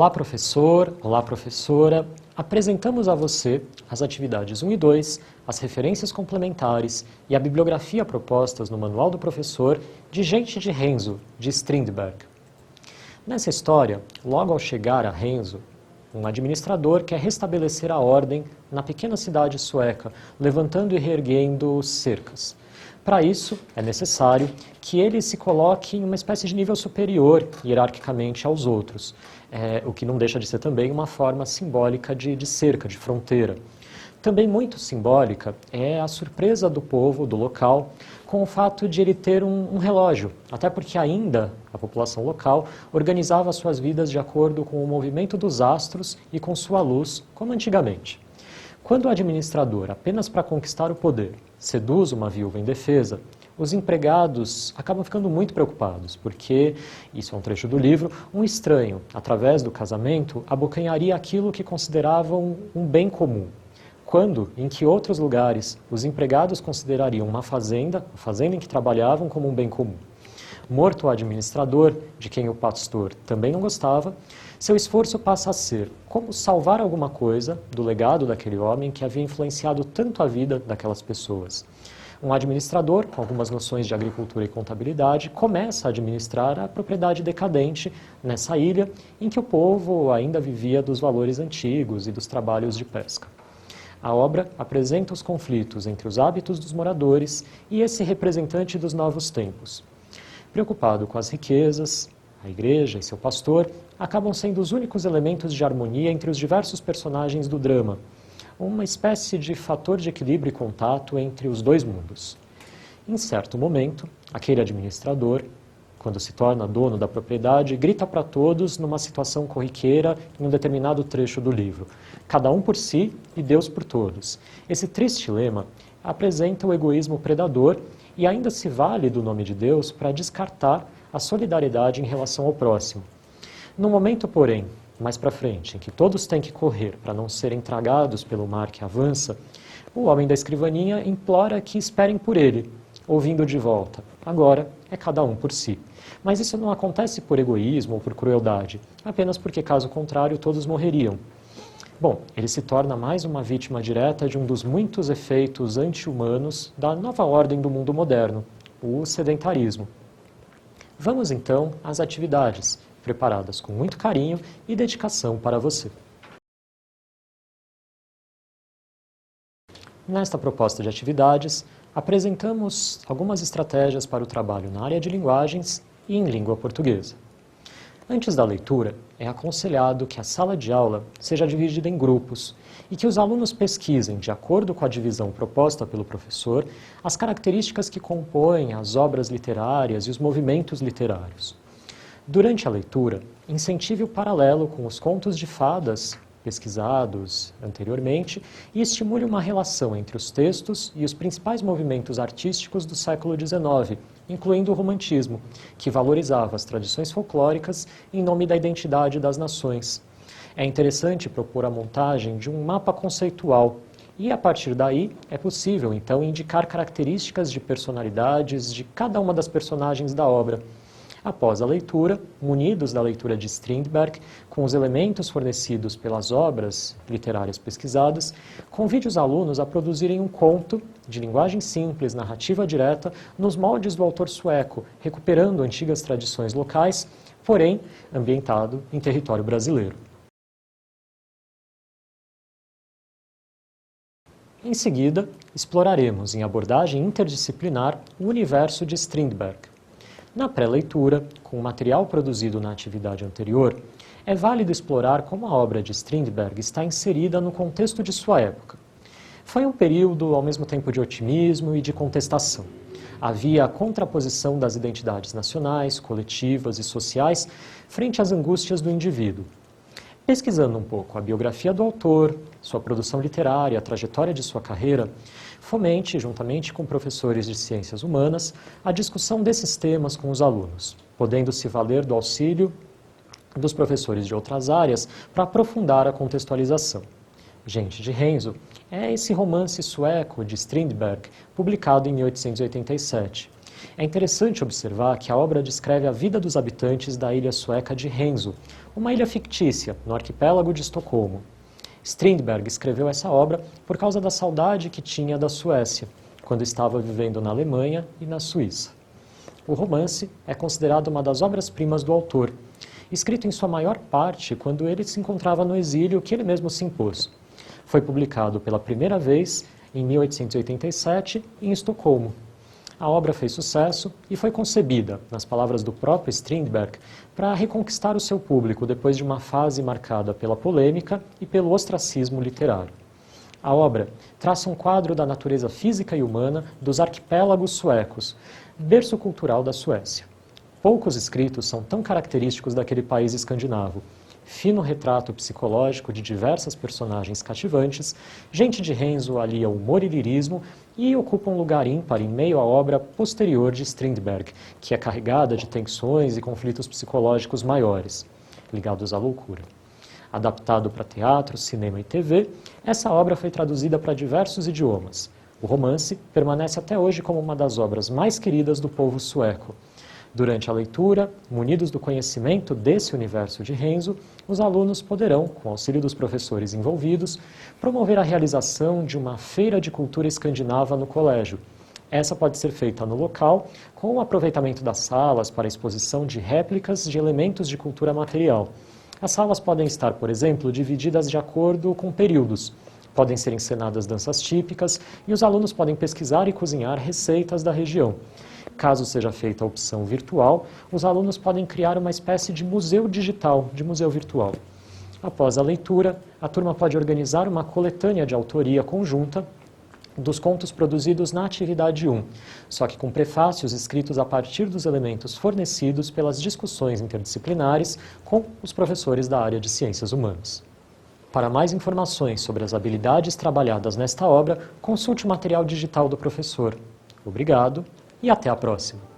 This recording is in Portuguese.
Olá, professor! Olá, professora! Apresentamos a você as atividades 1 e 2, as referências complementares e a bibliografia propostas no Manual do Professor de Gente de Renzo, de Strindberg. Nessa história, logo ao chegar a Renzo, um administrador quer restabelecer a ordem na pequena cidade sueca, levantando e reerguendo cercas. Para isso, é necessário que ele se coloque em uma espécie de nível superior, hierarquicamente, aos outros, o que não deixa de ser também uma forma simbólica de cerca, de fronteira. Também muito simbólica é a surpresa do povo, do local, com o fato de ele ter um relógio, até porque ainda a população local organizava suas vidas de acordo com o movimento dos astros e com sua luz, como antigamente. Quando o administrador, apenas para conquistar o poder, seduz uma viúva indefesa, os empregados acabam ficando muito preocupados, porque, isso é um trecho do livro, um estranho, através do casamento, abocanharia aquilo que consideravam um bem comum. Quando, em que outros lugares, os empregados considerariam uma fazenda, a fazenda em que trabalhavam, como um bem comum. Morto o administrador, de quem o pastor também não gostava, seu esforço passa a ser como salvar alguma coisa do legado daquele homem que havia influenciado tanto a vida daquelas pessoas. Um administrador, com algumas noções de agricultura e contabilidade, começa a administrar a propriedade decadente nessa ilha em que o povo ainda vivia dos valores antigos e dos trabalhos de pesca. A obra apresenta os conflitos entre os hábitos dos moradores e esse representante dos novos tempos. Preocupado com as riquezas, a igreja e seu pastor acabam sendo os únicos elementos de harmonia entre os diversos personagens do drama, uma espécie de fator de equilíbrio e contato entre os dois mundos. Em certo momento, aquele administrador, quando se torna dono da propriedade, grita para todos numa situação corriqueira em um determinado trecho do livro: cada um por si e Deus por todos. Esse triste lema apresenta o egoísmo predador e ainda se vale do nome de Deus para descartar a solidariedade em relação ao próximo. No momento, porém, mais para frente, em que todos têm que correr para não serem tragados pelo mar que avança, o homem da escrivaninha implora que esperem por ele, ouvindo de volta: agora é cada um por si. Mas isso não acontece por egoísmo ou por crueldade, apenas porque, caso contrário, todos morreriam. Bom, ele se torna mais uma vítima direta de um dos muitos efeitos anti-humanos da nova ordem do mundo moderno, o sedentarismo. Vamos então às atividades, preparadas com muito carinho e dedicação para você. Nesta proposta de atividades, apresentamos algumas estratégias para o trabalho na área de linguagens e em língua portuguesa. Antes da leitura, é aconselhado que a sala de aula seja dividida em grupos e que os alunos pesquisem, de acordo com a divisão proposta pelo professor, as características que compõem as obras literárias e os movimentos literários. Durante a leitura, incentive o paralelo com os contos de fadas pesquisados anteriormente e estimule uma relação entre os textos e os principais movimentos artísticos do século XIX, incluindo o romantismo, que valorizava as tradições folclóricas em nome da identidade das nações. É interessante propor a montagem de um mapa conceitual e, a partir daí, é possível, então, indicar características de personalidades de cada uma das personagens da obra. Após a leitura, munidos da leitura de Strindberg, com os elementos fornecidos pelas obras literárias pesquisadas, convide os alunos a produzirem um conto de linguagem simples, narrativa direta, nos moldes do autor sueco, recuperando antigas tradições locais, porém ambientado em território brasileiro. Em seguida, exploraremos em abordagem interdisciplinar o universo de Strindberg. Na pré-leitura, com o material produzido na atividade anterior, é válido explorar como a obra de Strindberg está inserida no contexto de sua época. Foi um período ao mesmo tempo de otimismo e de contestação. Havia a contraposição das identidades nacionais, coletivas e sociais frente às angústias do indivíduo. Pesquisando um pouco a biografia do autor, sua produção literária, a trajetória de sua carreira, fomente, juntamente com professores de ciências humanas, a discussão desses temas com os alunos, podendo se valer do auxílio dos professores de outras áreas para aprofundar a contextualização. Gente de Renzo é esse romance sueco de Strindberg, publicado em 1887. É interessante observar que a obra descreve a vida dos habitantes da ilha sueca de Renzo, uma ilha fictícia no arquipélago de Estocolmo. Strindberg escreveu essa obra por causa da saudade que tinha da Suécia, quando estava vivendo na Alemanha e na Suíça. O romance é considerado uma das obras-primas do autor, escrito em sua maior parte quando ele se encontrava no exílio que ele mesmo se impôs. Foi publicado pela primeira vez em 1887 em Estocolmo. A obra fez sucesso e foi concebida, nas palavras do próprio Strindberg, para reconquistar o seu público depois de uma fase marcada pela polêmica e pelo ostracismo literário. A obra traça um quadro da natureza física e humana dos arquipélagos suecos, berço cultural da Suécia. Poucos escritos são tão característicos daquele país escandinavo. Fino retrato psicológico de diversas personagens cativantes, gente de Renzo alia humor e lirismo e ocupa um lugar ímpar em meio à obra posterior de Strindberg, que é carregada de tensões e conflitos psicológicos maiores, ligados à loucura. Adaptado para teatro, cinema e TV, essa obra foi traduzida para diversos idiomas. O romance permanece até hoje como uma das obras mais queridas do povo sueco. Durante a leitura, munidos do conhecimento desse universo de Renzo, os alunos poderão, com o auxílio dos professores envolvidos, promover a realização de uma feira de cultura escandinava no colégio. Essa pode ser feita no local, com o aproveitamento das salas para a exposição de réplicas de elementos de cultura material. As salas podem estar, por exemplo, divididas de acordo com períodos. Podem ser encenadas danças típicas e os alunos podem pesquisar e cozinhar receitas da região. Caso seja feita a opção virtual, os alunos podem criar uma espécie de museu digital, de museu virtual. Após a leitura, a turma pode organizar uma coletânea de autoria conjunta dos contos produzidos na atividade 1, só que com prefácios escritos a partir dos elementos fornecidos pelas discussões interdisciplinares com os professores da área de Ciências Humanas. Para mais informações sobre as habilidades trabalhadas nesta obra, consulte o material digital do professor. Obrigado e até a próxima!